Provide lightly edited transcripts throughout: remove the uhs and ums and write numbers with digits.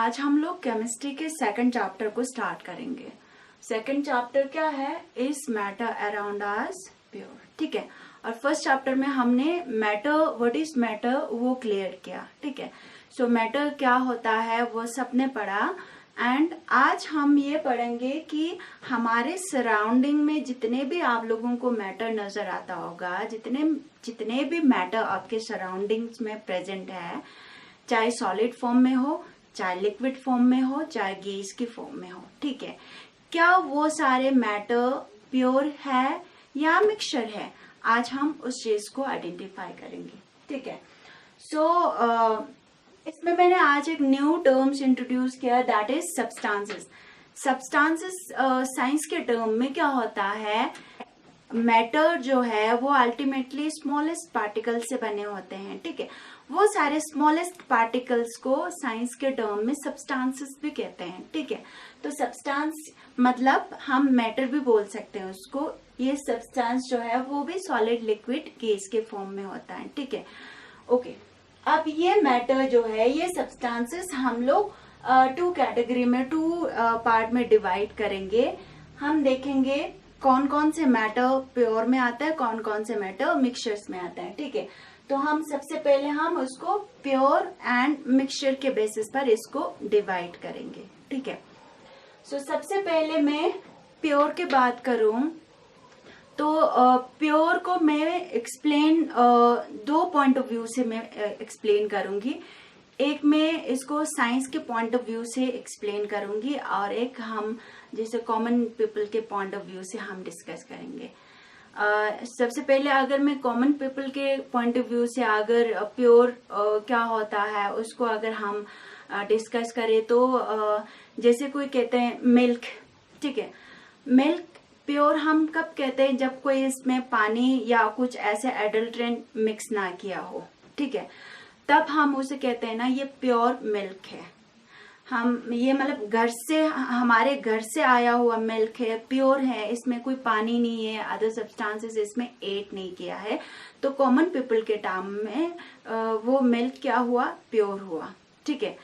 आज हम लोग केमिस्ट्री के सेकंड चैप्टर को स्टार्ट करेंगे। सेकंड चैप्टर क्या है? Is matter around us pure. ठीक है। और फर्स्ट चैप्टर में हमने मैटर, व्हाट इज मैटर, वो क्लियर किया। ठीक है। सो मैटर क्या होता है वो सबने पढ़ा। एंड आज हम ये पढ़ेंगे कि हमारे सराउंडिंग में जितने भी आप लोगों को मैटर नजर आता होगा, जितने भी मैटर आपके सराउंडिंग्स में प्रेजेंट है, चाहे सॉलिड फॉर्म में हो, चाहे लिक्विड फॉर्म में हो, चाहे गैस की फॉर्म में हो। ठीक है। क्या वो सारे मैटर प्योर है या मिक्सचर है? आज हम उस चीज को आइडेंटिफाई करेंगे। ठीक है। सो इसमें मैंने आज एक न्यू टर्म्स इंट्रोड्यूस किया, that is substances. Substances science के टर्म में क्या होता है, मैटर जो है वो अल्टीमेटली स्मॉलेस्ट पार्टिकल से बने होते हैं। ठीक है। वो सारे स्मॉलेस्ट पार्टिकल्स को साइंस के टर्म में सब्सटेंसेस भी कहते हैं। ठीक है। तो सब्सटेंस मतलब हम मैटर भी बोल सकते हैं उसको। ये सब्सटेंस जो है वो भी सॉलिड, लिक्विड, गैस के फॉर्म में होता है। ठीक है। ओके। अब ये मैटर जो है, ये सब्सटेंसेस हम लोग टू कैटेगरी में, टू पार्ट में डिवाइड करेंगे। हम देखेंगे कौन कौन से मैटर प्योर में आता है, कौन कौन से मैटर मिक्सचर्स में आता है। ठीक है। तो हम सबसे पहले हम उसको प्योर एंड मिक्सचर के बेसिस पर इसको डिवाइड करेंगे। ठीक है। सो सबसे पहले मैं प्योर की बात करूं तो प्योर को मैं एक्सप्लेन दो पॉइंट ऑफ व्यू से मैं एक्सप्लेन करूंगी। एक मैं इसको साइंस के पॉइंट ऑफ व्यू से एक्सप्लेन करूंगी और एक हम जैसे कॉमन पीपल के पॉइंट ऑफ व्यू से हम डिस्कस करेंगे। सबसे पहले अगर मैं कॉमन पीपल के पॉइंट ऑफ व्यू से अगर प्योर क्या होता है उसको अगर हम डिस्कस करें तो जैसे कोई कहते हैं मिल्क। ठीक है। मिल्क प्योर हम कब कहते हैं? जब कोई इसमें पानी या कुछ ऐसे एडल्ट्रेंट मिक्स ना किया हो। ठीक है। तब हम उसे कहते हैं ना ये प्योर मिल्क है। हम ये मतलब घर से, हमारे घर से आया हुआ मिल्क है, प्योर है, इसमें कोई पानी नहीं है, अदर सब्सटेंसेस इसमें ऐड नहीं किया है, तो कॉमन पीपल के टर्म में वो मिल्क क्या हुआ? प्योर हुआ। ठीक है।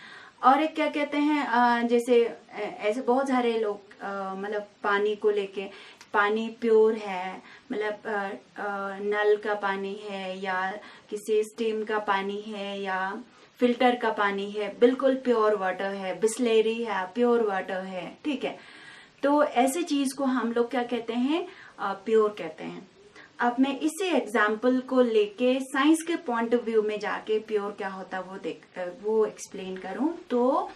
और एक क्या कहते हैं, जैसे ऐसे बहुत सारे लोग मतलब पानी को लेके, पानी प्योर है मतलब नल का पानी है या किसी स्टीम का पानी है या फिल्टर का पानी है, बिल्कुल प्योर वाटर है, बिस्लेरी है, प्योर वाटर है। ठीक है। तो ऐसे चीज को हम लोग क्या कहते हैं? प्योर कहते हैं। अब मैं इसी एग्जाम्पल को लेके साइंस के पॉइंट ऑफ व्यू में जाके प्योर क्या होता है वो एक्सप्लेन करूं तो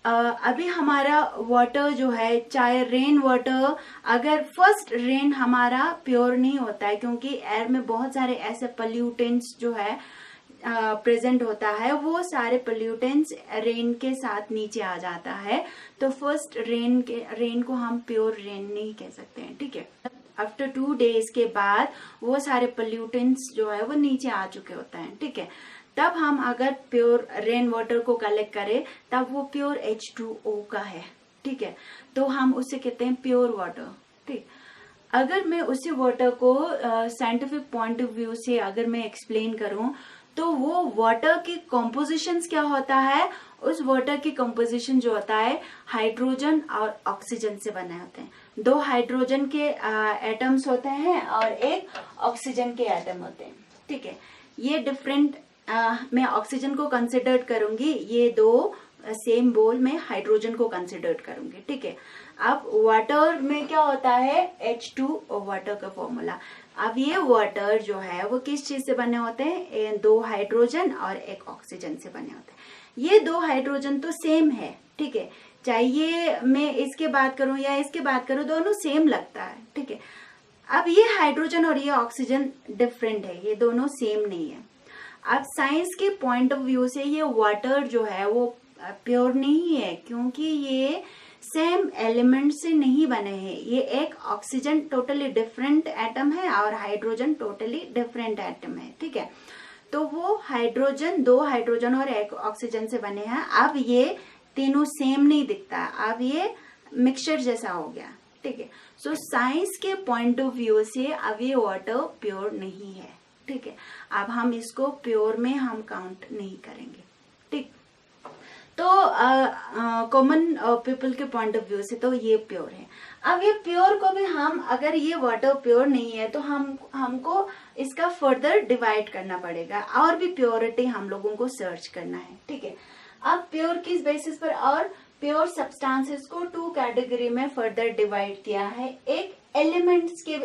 अभी हमारा वाटर जो है, चाहे रेन वाटर, अगर फर्स्ट रेन हमारा प्योर नहीं होता है क्योंकि एयर में बहुत सारे ऐसे पोल्यूटेंट्स जो है प्रेजेंट होता है, वो सारे पोल्यूटेंट्स रेन के साथ नीचे आ जाता है, तो फर्स्ट रेन को हम प्योर रेन नहीं कह सकते हैं। ठीक है। आफ्टर 2 days के बाद वो सारे पोल्यूटेंट्स जो है वो नीचे आ चुके होते हैं। ठीक है। तब हम अगर प्योर रेन वाटर को कलेक्ट करें तब वो प्योर H2O का है। ठीक है। तो हम उसे कहते हैं प्योर वाटर। ठीक। अगर मैं उसी वाटर को साइंटिफिक पॉइंट ऑफ व्यू से अगर मैं एक्सप्लेन करूं तो वो वाटर की कॉम्पोजिशंस क्या होता है, उस वाटर की कॉम्पोजिशन जो होता है हाइड्रोजन और ऑक्सीजन से बने होते हैं। 2 हाइड्रोजन के एटम्स होते हैं और एक ऑक्सीजन के एटम होते हैं। ठीक है। ये डिफरेंट मैं ऑक्सीजन को कंसिडर करूंगी, ये 2 सेम बोल में हाइड्रोजन को कंसिडर करूंगी। ठीक है। अब वाटर में क्या होता है? H2O वाटर का फॉर्मूला। अब ये वाटर जो है वो किस चीज से बने होते हैं? 2 हाइड्रोजन और एक ऑक्सीजन से बने होते हैं। ये 2 हाइड्रोजन तो सेम है। ठीक है। चाहे ये मैं इसके बात करूं या इसके बात करूं, दोनों सेम लगता है। ठीक है। अब ये हाइड्रोजन और ये ऑक्सीजन डिफरेंट है, ये दोनों सेम नहीं है। अब साइंस के पॉइंट ऑफ व्यू से ये वाटर जो है वो प्योर नहीं है क्योंकि ये सेम एलिमेंट से नहीं बने हैं। ये एक ऑक्सीजन टोटली डिफरेंट एटम है और हाइड्रोजन टोटली डिफरेंट एटम है। ठीक है। तो वो हाइड्रोजन, 2 हाइड्रोजन और एक ऑक्सीजन से बने हैं। अब ये तीनों सेम नहीं दिखता, अब ये मिक्सचर जैसा हो गया। ठीक है। सो साइंस के पॉइंट ऑफ व्यू से अब ये वाटर प्योर नहीं है। ठीक है। अब हम इसको प्योर में हम काउंट नहीं करेंगे। ठीक। तो कॉमन पीपल के पॉइंट ऑफ व्यू से तो ये प्योर है। अब ये प्योर को भी हम, अगर ये वाटर प्योर नहीं है तो हमको इसका फर्दर डिवाइड करना पड़ेगा और भी प्योरिटी हम लोगों को सर्च करना है, ठीक है। अब प्योर किस बेसिस पर, और प्योर सब्सटेंसेस को 2 कैटेगरी में फर्दर डिवाइड किया है, एक एलिमेंट्स के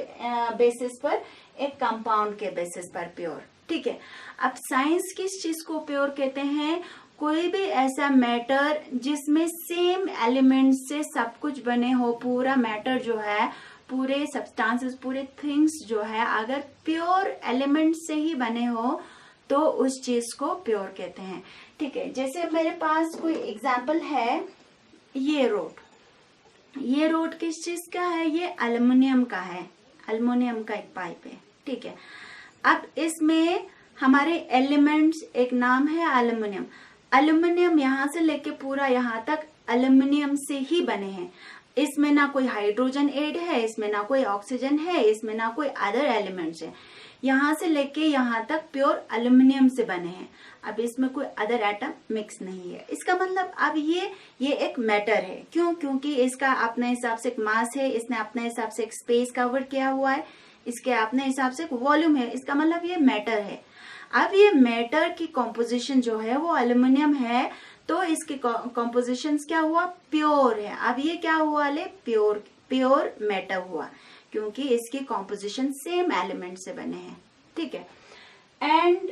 बेसिस पर, एक कंपाउंड के बेसिस पर प्योर, ठीक है। अब साइंस किस चीज को प्योर कहते हैं, कोई भी ऐसा मैटर जिसमें सेम एलिमेंट से सब कुछ बने हो, पूरा मैटर जो है, पूरे सब्सटेंसेस, पूरे थिंग्स जो है, अगर प्योर एलिमेंट से ही बने हो तो उस चीज को प्योर कहते हैं, ठीक है। जैसे मेरे पास कोई एग्जाम्पल है, ये रोड किस चीज का है, ये एल्युमिनियम का है, एल्युमिनियम का एक पाइप है, ठीक है। अब इसमें हमारे एलिमेंट्स, एक नाम है एल्युमिनियम, एल्युमिनियम यहाँ से लेके पूरा यहाँ तक एल्युमिनियम से ही बने हैं, इसमें ना कोई हाइड्रोजन एड है, इसमें ना कोई ऑक्सीजन है, इसमें ना कोई अदर एलिमेंट्स है, यहाँ से लेके यहाँ तक प्योर एल्युमिनियम से बने हैं। अब इसमें कोई अदर एटम मिक्स नहीं है, इसका मतलब अब ये एक मैटर है, क्यों, क्योंकि इसका अपने हिसाब से एक मास है, इसने अपने हिसाब से एक स्पेस कवर किया हुआ है, इसके अपने हिसाब से एक वॉल्यूम है, इसका मतलब ये मैटर है। अब ये मैटर की कॉम्पोजिशन जो है वो एल्युमिनियम है, तो इसकी कॉम्पोजिशन क्या हुआ, प्योर है। अब ये क्या हुआ, ले प्योर मैटर हुआ, क्योंकि इसकी कॉम्पोजिशन सेम एलिमेंट से बने हैं, ठीक है। एंड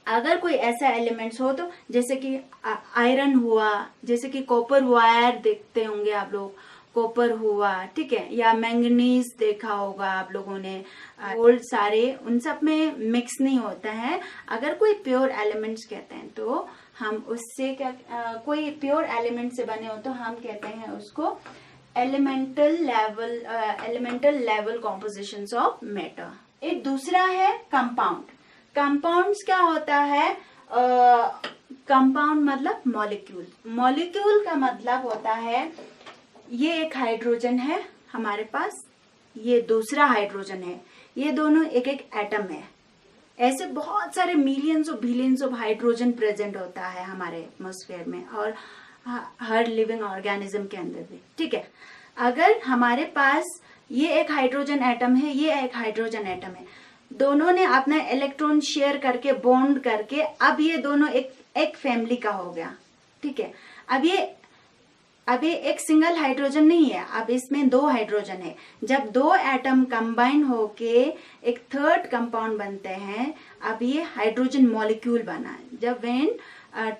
अगर कोई ऐसा एलिमेंट्स हो, तो जैसे कि आयरन हुआ, जैसे कि कॉपर वायर देखते होंगे आप लोग, कॉपर हुआ, ठीक है, या मैंगनीज देखा होगा आप लोगों ने, गोल्ड, सारे उन सब में मिक्स नहीं होता है। अगर कोई प्योर एलिमेंट्स कहते हैं तो हम उससे क्या, कोई प्योर एलिमेंट से बने हो तो हम कहते हैं उसको elemental level compositions of matter. एक दूसरा है कंपाउंड। कंपाउंड्स क्या होता है, कंपाउंड मतलब मॉलिक्यूल। मॉलिक्यूल का मतलब होता है, ये एक हाइड्रोजन है हमारे पास, ये दूसरा हाइड्रोजन है, ये दोनों एक एक एटम है। ऐसे बहुत सारे मिलियंस और बिलियंस ऑफ हाइड्रोजन प्रेजेंट होता है हमारे एटमॉस्फेयर में और हर लिविंग ऑर्गेनिज्म के अंदर भी, ठीक है। अगर हमारे पास ये एक हाइड्रोजन एटम है, ये एक हाइड्रोजन एटम है, दोनों ने अपना इलेक्ट्रॉन शेयर करके बॉन्ड करके अब ये दोनों एक फैमिली का हो गया, ठीक है। अब ये एक सिंगल हाइड्रोजन नहीं है, अब इसमें 2 हाइड्रोजन है। जब 2 एटम कंबाइन होके एक थर्ड कंपाउंड बनते हैं, अब ये हाइड्रोजन मॉलिक्यूल बना है। जब व्हेन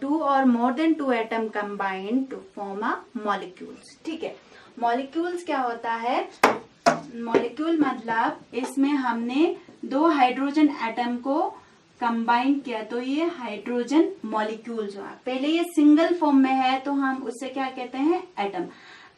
2 और more than 2 atom combine to form a molecules, ठीक है। मॉलिक्यूल्स क्या होता है, मॉलिक्यूल मतलब इसमें हमने 2 हाइड्रोजन एटम को कंबाइन किया तो ये हाइड्रोजन मॉलिक्यूल्स हुआ। पहले ये सिंगल फॉर्म में है तो हम उससे क्या कहते हैं, एटम।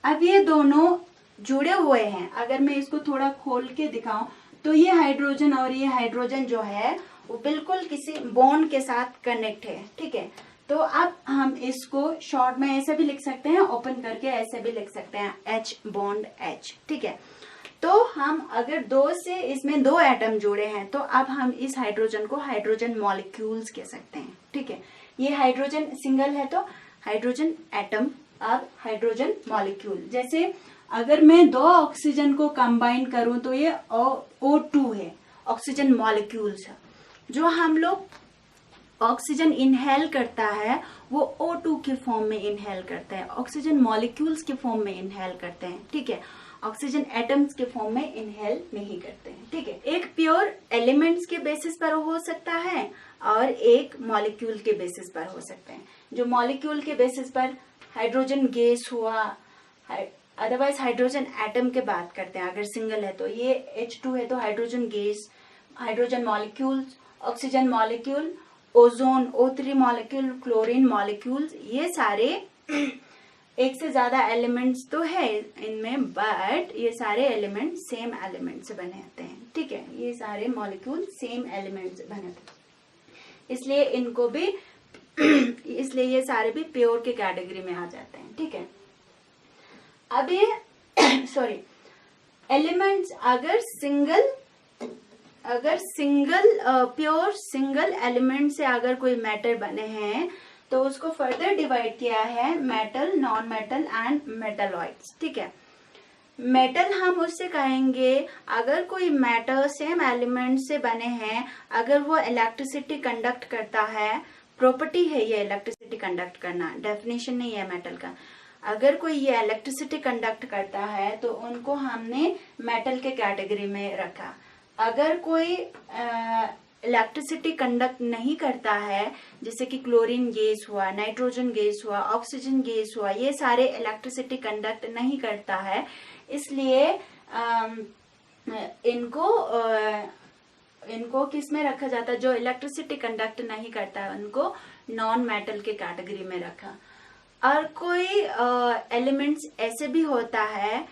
अब ये दोनों जुड़े हुए हैं, अगर मैं इसको थोड़ा खोल के दिखाऊं तो ये हाइड्रोजन और ये हाइड्रोजन जो है वो बिल्कुल किसी बॉन्ड के साथ कनेक्ट है, ठीक है। तो अब हम इसको शॉर्ट में ऐसे भी लिख सकते हैं, ओपन करके ऐसे भी लिख सकते हैं, H बॉन्ड H, ठीक है। तो हम अगर 2 से इसमें 2 एटम जुड़े हैं तो अब हम इस हाइड्रोजन को हाइड्रोजन मॉलिक्यूल्स कह सकते हैं, ठीक है। ये हाइड्रोजन सिंगल है तो हाइड्रोजन एटम, अब हाइड्रोजन मॉलिक्यूल। जैसे अगर मैं 2 ऑक्सीजन को कंबाइन करूं तो ये O2 है, ऑक्सीजन मॉलिक्यूल्स है। जो हम लोग ऑक्सीजन इनहेल करता है वो O2 के फॉर्म में इनहेल करता है, ऑक्सीजन मॉलिक्यूल्स के फॉर्म में इनहेल करते हैं, ठीक है। ऑक्सीजन एटम्स के फॉर्म में इनहेल नहीं करते हैं, ठीक है। एक प्योर एलिमेंट्स के बेसिस पर हो सकता है और एक मॉलिक्यूल के बेसिस पर हो सकते हैं। जो मॉलिक्यूल के बेसिस पर हाइड्रोजन गैस हुआ, अदरवाइज हाइड्रोजन एटम के बात करते हैं। अगर सिंगल है तो ये H2 है तो hydrogen gas, hydrogen molecules, oxygen molecule, ozone O3 molecule, chlorine molecules, ये सारे एक से ज्यादा एलिमेंट्स तो है इनमें, बट ये सारे एलिमेंट सेम एलिमेंट से बने होते हैं, ठीक है। ये सारे मॉलिक्यूल सेम एलिमेंट से बने होते हैं, इसलिए इनको भी इसलिए ये सारे भी प्योर के कैटेगरी में आ जाते हैं, ठीक है। अब ये सॉरी, एलिमेंट्स अगर सिंगल प्योर सिंगल एलिमेंट से अगर कोई मैटर बने हैं तो उसको फर्दर डिवाइड किया है metal, non metal and metalloids. ठीक है, मेटल हम उससे कहेंगे अगर कोई मैटर सेम एलिमेंट से बने हैं, अगर वो इलेक्ट्रिसिटी कंडक्ट करता है, प्रॉपर्टी है ये इलेक्ट्रिसिटी कंडक्ट करना, डेफिनेशन नहीं है मेटल का। अगर कोई ये इलेक्ट्रिसिटी कंडक्ट करता है तो उनको हमने मेटल के कैटेगरी में रखा। अगर कोई इलेक्ट्रिसिटी कंडक्ट नहीं करता है, जैसे कि क्लोरीन गैस हुआ, नाइट्रोजन गैस हुआ, ऑक्सीजन गैस हुआ, ये सारे इलेक्ट्रिसिटी कंडक्ट नहीं करता है, इसलिए इनको किस में रखा जाता है, जो इलेक्ट्रिसिटी कंडक्ट नहीं करता है उनको नॉन मेटल के कैटेगरी में रखा। और कोई एलिमेंट्स ऐसे भी होता है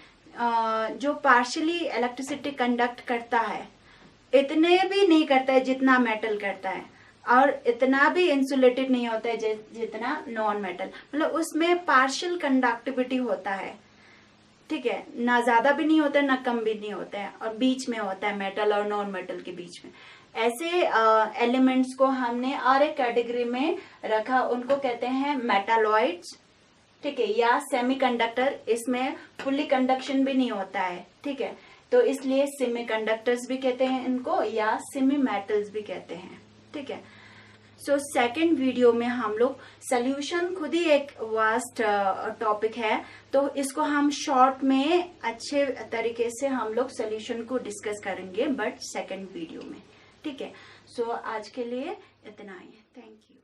जो पार्शियली इलेक्ट्रिसिटी कंडक्ट करता है, इतने भी नहीं करता है जितना मेटल करता है, और इतना भी इंसुलेटेड नहीं होता है जितना नॉन मेटल, मतलब उसमें पार्शियल कंडक्टिविटी होता है। ठीक है, ना ज्यादा भी नहीं होता है ना कम भी नहीं होता है, और बीच में होता है मेटल और नॉन मेटल के बीच में। ऐसे एलिमेंट्स को हमने और एक कैटेगरी में रखा, उनको कहते हैं मेटालॉइड्स। ठीक है, या सेमीकंडक्टर, इसमें फुल्ली कंडक्शन भी नहीं होता है। ठीक है, तो इसलिए सेमीकंडक्टर्स भी कहते हैं इनको, या सेमी मेटल्स भी कहते हैं। ठीक है, सो सेकेंड वीडियो में हम लोग सोल्यूशन, खुद ही एक वास्ट टॉपिक है, तो इसको हम शॉर्ट में अच्छे तरीके से हम लोग सोल्यूशन को डिस्कस करेंगे, बट सेकेंड वीडियो में। ठीक है, सो आज के लिए इतना ही है। Thank you.